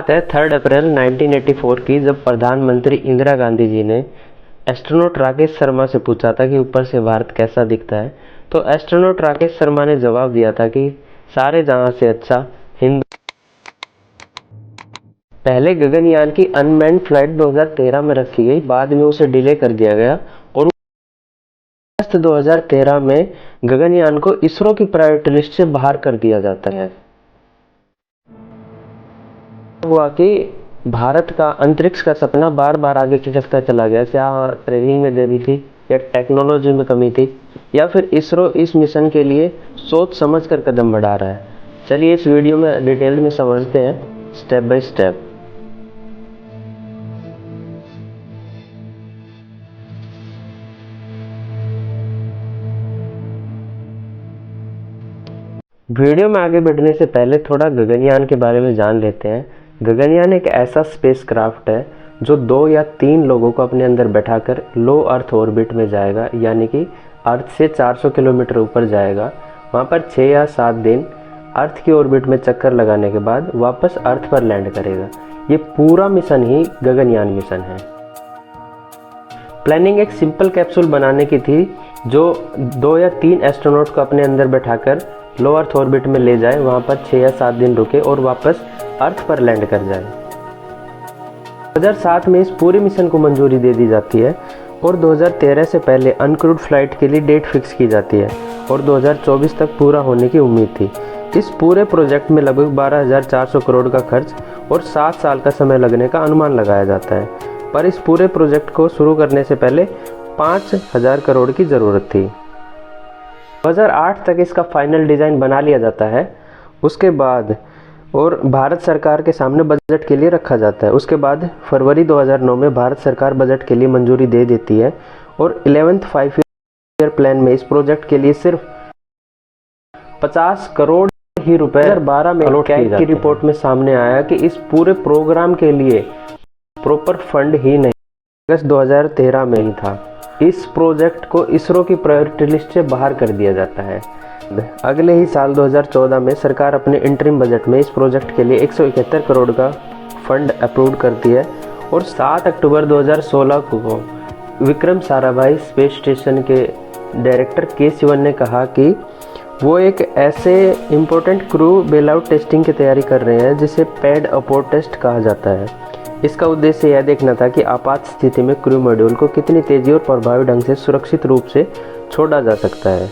बात है 3 अप्रैल 1984 की, जब प्रधानमंत्री इंदिरा गांधी जी ने एस्ट्रोनॉट राकेश शर्मा से पूछा था कि ऊपर से भारत कैसा दिखता है। तो एस्ट्रोनॉट राकेश शर्मा ने जवाब दिया था कि सारे जहां से अच्छा हिंद। पहले गगनयान की अनमैन्ड फ्लाइट 2013 में रखी गई, बाद में उसे डिले कर दिया गया और अगस्त 2013 में गगनयान को इसरो की प्रायोरिटी लिस्ट से बाहर कर दिया जाता है। हुआ कि भारत का अंतरिक्ष का सपना बार बार आगे खिसकता चला गया। क्या ट्रेनिंग में देरी थी, या टेक्नोलॉजी में कमी थी, या फिर इसरो इस मिशन के लिए सोच समझ कर कदम बढ़ा रहा है। चलिए इस वीडियो में डिटेल में समझते हैं, स्टेप बाय स्टेप। वीडियो में आगे बढ़ने से पहले थोड़ा गगनयान के बारे में जान लेते हैं। गगनयान एक ऐसा स्पेसक्राफ्ट है जो 2 या 3 लोगों को अपने अंदर बैठाकर लो अर्थ ऑर्बिट में जाएगा, यानी कि अर्थ से 400 किलोमीटर ऊपर जाएगा। वहाँ पर 6 या 7 दिन अर्थ की ऑर्बिट में चक्कर लगाने के बाद वापस अर्थ पर लैंड करेगा। ये पूरा मिशन ही गगनयान मिशन है। प्लानिंग एक सिंपल कैप्सूल बनाने की थी जो 2 या 3 एस्ट्रोनॉट को अपने अंदर बैठाकर लो अर्थ ऑर्बिट में ले जाए, वहाँ पर 6 या 7 दिन रुके और वापस अर्थ पर लैंड कर जाए। 2007 में इस पूरे मिशन को मंजूरी दे दी जाती है और 2013 से पहले अनक्रूड फ्लाइट के लिए डेट फिक्स की जाती है और 2024 तक पूरा होने की उम्मीद थी। इस पूरे प्रोजेक्ट में लगभग 12,400 करोड़ का खर्च और 7 साल का समय लगने का अनुमान लगाया जाता है, पर इस पूरे प्रोजेक्ट को शुरू करने से पहले 5,000 करोड़ की ज़रूरत थी। 2008 तक इसका फाइनल डिज़ाइन बना लिया जाता है। उसके बाद और भारत सरकार के सामने बजट के लिए रखा जाता है। उसके बाद फरवरी 2009 में भारत सरकार बजट के लिए मंजूरी दे देती है और 11th 5 ईयर प्लान में इस प्रोजेक्ट के लिए सिर्फ 50 करोड़ ही रुपए 2012 में कैग की रिपोर्ट में सामने आया कि इस पूरे प्रोग्राम के लिए प्रॉपर फंड ही नहीं, अगस्त 2013 में ही था। इस प्रोजेक्ट को इसरो की प्रायोरिटी लिस्ट से बाहर कर दिया जाता है। अगले ही साल 2014 में सरकार अपने इंटरिम बजट में इस प्रोजेक्ट के लिए 171 करोड़ का फंड अप्रूव करती है और 7 अक्टूबर 2016 को विक्रम साराभाई स्पेस स्टेशन के डायरेक्टर के सिवन ने कहा कि वो एक ऐसे इम्पोर्टेंट क्रू बेलआउट टेस्टिंग की तैयारी कर रहे हैं जिसे पैड अपोर्ट टेस्ट कहा जाता है। इसका उद्देश्य यह देखना था कि आपात स्थिति में क्रू मॉड्यूल को कितनी तेजी और प्रभावी ढंग से सुरक्षित रूप से छोड़ा जा सकता है।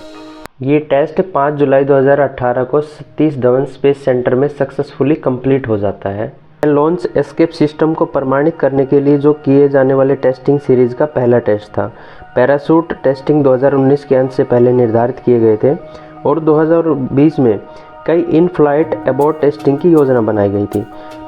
ये टेस्ट 5 जुलाई 2018 को सतीश धवन स्पेस सेंटर में सक्सेसफुली कंप्लीट हो जाता है। लॉन्च एस्केप सिस्टम को प्रमाणित करने के लिए जो किए जाने वाले टेस्टिंग सीरीज का पहला टेस्ट था। पैराशूट टेस्टिंग 2019 के अंत से पहले निर्धारित किए गए थे और 2020 में कई इन फ्लाइट एबॉर्ट टेस्टिंग की योजना बनाई गई थी,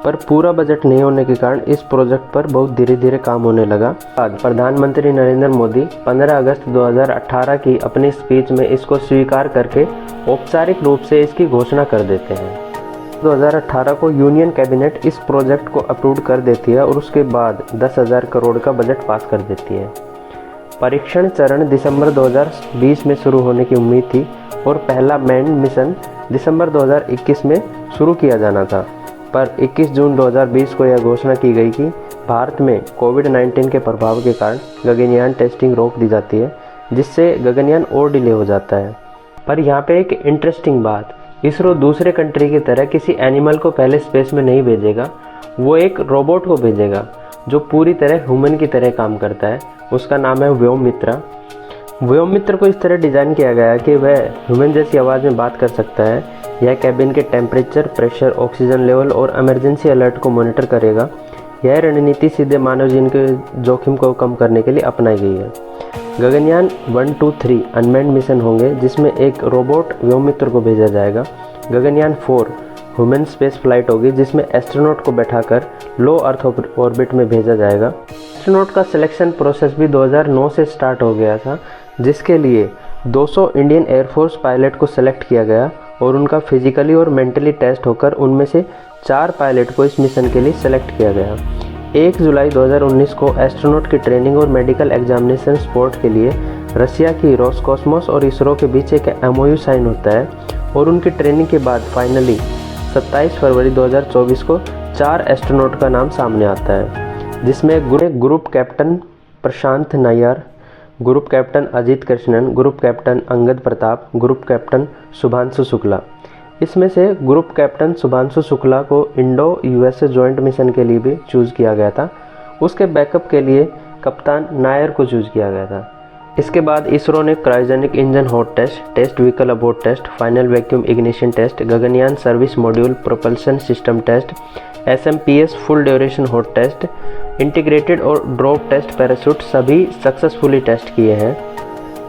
पर पूरा बजट नहीं होने के कारण इस प्रोजेक्ट पर बहुत धीरे धीरे काम होने लगा। बाद प्रधानमंत्री नरेंद्र मोदी 15 अगस्त 2018 की अपनी स्पीच में इसको स्वीकार करके औपचारिक रूप से इसकी घोषणा कर देते हैं। 2018 को यूनियन कैबिनेट इस प्रोजेक्ट को अप्रूव कर देती है और उसके बाद 10,000 करोड़ का बजट पास कर देती है। परीक्षण चरण दिसंबर 2020 में शुरू होने की उम्मीद थी और पहला मैन्ड मिशन दिसंबर 2021 में शुरू किया जाना था, पर 21 जून 2020 को यह घोषणा की गई कि भारत में कोविड-19 के प्रभाव के कारण गगनयान टेस्टिंग रोक दी जाती है, जिससे गगनयान और डिले हो जाता है। पर यहाँ पे एक इंटरेस्टिंग बात, इसरो दूसरे कंट्री की तरह किसी एनिमल को पहले स्पेस में नहीं भेजेगा, वो एक रोबोट को भेजेगा जो पूरी तरह ह्यूमन की तरह काम करता है। उसका नाम है व्योममित्र। व्योममित्र को इस तरह डिज़ाइन किया गया है कि वह ह्यूमन जैसी आवाज़ में बात कर सकता है। यह कैबिन के टेम्परेचर, प्रेशर, ऑक्सीजन लेवल और इमरजेंसी अलर्ट को मॉनिटर करेगा। यह रणनीति सीधे मानव जीवन के जोखिम को कम करने के लिए अपनाई गई है। गगनयान 1, 2, 3 अनमैन्ड मिशन होंगे, जिसमें एक रोबोट व्योममित्र को भेजा जाएगा। गगनयान 4 ह्यूमन स्पेस फ्लाइट होगी, जिसमें एस्ट्रोनॉट को बैठाकर लो अर्थ ऑर्बिट में भेजा जाएगा। एस्ट्रोनॉट का सिलेक्शन प्रोसेस भी 2009 से स्टार्ट हो गया था, जिसके लिए 200 इंडियन एयरफोर्स पायलट को सिलेक्ट किया गया और उनका फिजिकली और मेंटली टेस्ट होकर उनमें से 4 पायलट को इस मिशन के लिए सिलेक्ट किया गया। 1 जुलाई 2019 को एस्ट्रोनॉट की ट्रेनिंग और मेडिकल एग्जामिनेशन सपोर्ट के लिए रसिया की रोसकॉस्मोस और इसरो के बीच एक MOU साइन होता है और उनकी ट्रेनिंग के बाद फाइनली 27 फरवरी 2024 को 4 एस्ट्रोनॉट का नाम सामने आता है, जिसमें group captain Prashant Nair, group captain Ajit Krishnan, group captain Angad Pratap, group captain Shubhanshu Shukla. इसमें से ग्रुप कैप्टन शुभांशु शुक्ला को इंडो यूएसए जॉइंट मिशन के लिए भी चूज़ किया गया था। उसके बैकअप के लिए कप्तान नायर को चूज़ किया गया था। इसके बाद इसरो ने cryogenic engine hot test, test vehicle abort test, final vacuum ignition test, Gaganyaan service module propulsion system test, SMPS full duration hot test, integrated air drop test parachute सभी सक्सेसफुली टेस्ट किए हैं।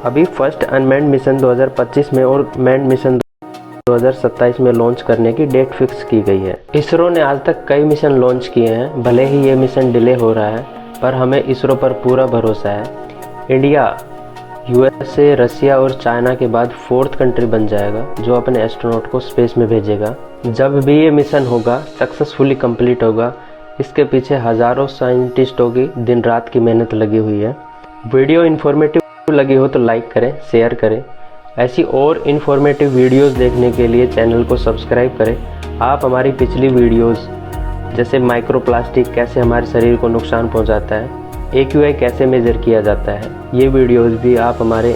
अभी फर्स्ट अनमैन्ड मिशन 2025 में और manned mission 2027 में launch करने की date fix की गई है। इसरो ने आज तक कई मिशन लॉन्च किए हैं, भले ही ये मिशन डिले हो रहा है, पर हमें इसरो पर पूरा भरोसा है। इंडिया USA, रसिया और चाइना के बाद 4th कंट्री बन जाएगा जो अपने एस्ट्रोनॉट को स्पेस में भेजेगा। जब भी ये मिशन होगा, सक्सेसफुली कंप्लीट होगा, इसके पीछे हज़ारों साइंटिस्टों की दिन रात की मेहनत लगी हुई है। वीडियो इन्फॉर्मेटिव लगी हो तो लाइक करें, शेयर करें। ऐसी और इन्फॉर्मेटिव वीडियोस देखने के लिए चैनल को सब्सक्राइब करें। आप हमारी पिछली वीडियोस जैसे माइक्रोप्लास्टिक कैसे हमारे शरीर को नुकसान पहुंचाता है, AQI कैसे मेज़र किया जाता है, ये वीडियोस भी आप हमारे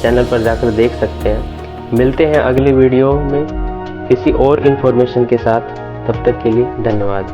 चैनल पर जाकर देख सकते हैं। मिलते हैं अगली वीडियो में किसी और इन्फॉर्मेशन के साथ। तब तक के लिए धन्यवाद।